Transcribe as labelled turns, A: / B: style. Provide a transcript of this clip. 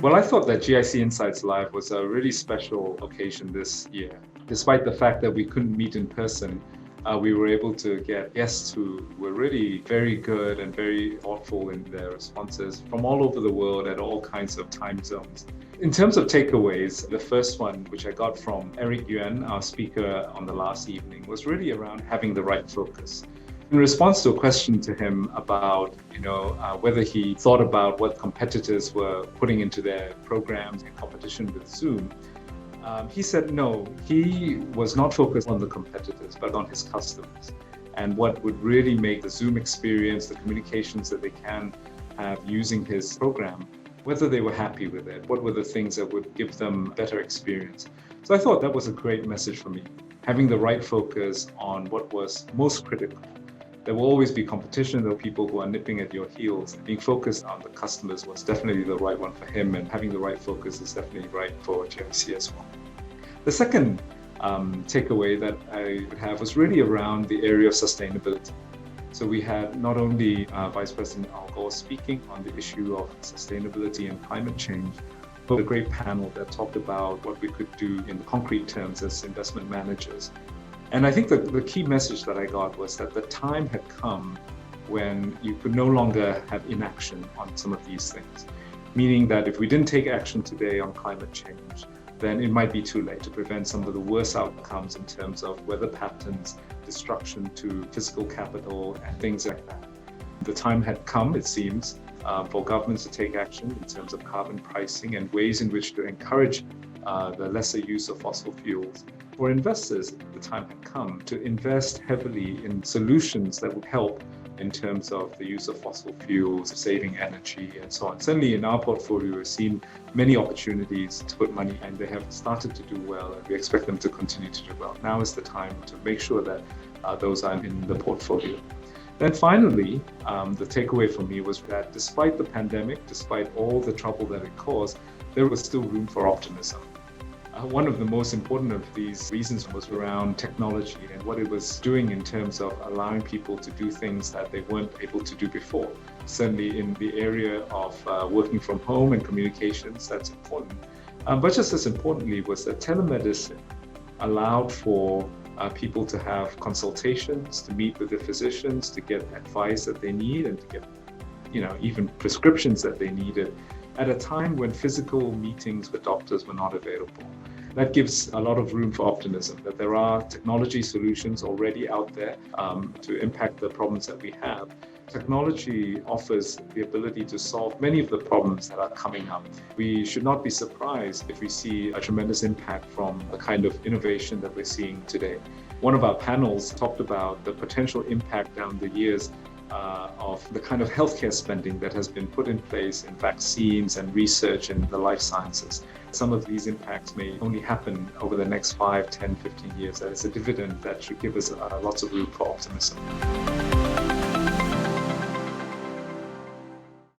A: Well, I thought that GIC Insights Live was a really special occasion this year. Despite the fact that we couldn't meet in person, we were able to get guests who were really very good and very thoughtful in their responses from all over the world at all kinds of time zones. In terms of takeaways, the first one, which I got from Eric Yuan, our speaker on the last evening, was really around having the right focus. In response to a question to him about, whether he thought about what competitors were putting into their programs in competition with Zoom, he said no, he was not focused on the competitors, but on his customers and what would really make the Zoom experience, the communications that they can have using his program, whether they were happy with it, what were the things that would give them a better experience. So I thought that was a great message for me, having the right focus on what was most critical. There will always be competition, there are people who are nipping at your heels. Being focused on the customers was definitely the right one for him, and having the right focus is definitely right for GIC as well. The second takeaway that I would have was really around the area of sustainability. So we had not only Vice President Al Gore speaking on the issue of sustainability and climate change, but a great panel that talked about what we could do in concrete terms as investment managers. And I think the key message that I got was that the time had come when you could no longer have inaction on some of these things. Meaning that if we didn't take action today on climate change, then it might be too late to prevent some of the worst outcomes in terms of weather patterns, destruction to physical capital, and things like that. The time had come, it seems, for governments to take action in terms of carbon pricing and ways in which to encourage the lesser use of fossil fuels. For investors, the time had come to invest heavily in solutions that would help in terms of the use of fossil fuels, saving energy, and so on. Certainly in our portfolio, we've seen many opportunities to put money, and they have started to do well, and we expect them to continue to do well. Now is the time to make sure that those are in the portfolio. Then finally, the takeaway for me was that despite the pandemic, despite all the trouble that it caused, there was still room for optimism. One of the most important of these reasons was around technology and what it was doing in terms of allowing people to do things that they weren't able to do before. Certainly in the area of working from home and communications, that's important. But just as importantly was that telemedicine allowed for people to have consultations, to meet with their physicians, to get advice that they need, and to get, even prescriptions that they needed at a time when physical meetings with doctors were not available. That gives a lot of room for optimism, that there are technology solutions already out there to impact the problems that we have. Technology offers the ability to solve many of the problems that are coming up. We should not be surprised if we see a tremendous impact from the kind of innovation that we're seeing today. One of our panels talked about the potential impact down the years of the kind of healthcare spending that has been put in place in vaccines and research in the life sciences. Some of these impacts may only happen over the next 5, 10, 15 years. That is a dividend that should give us lots of room for optimism.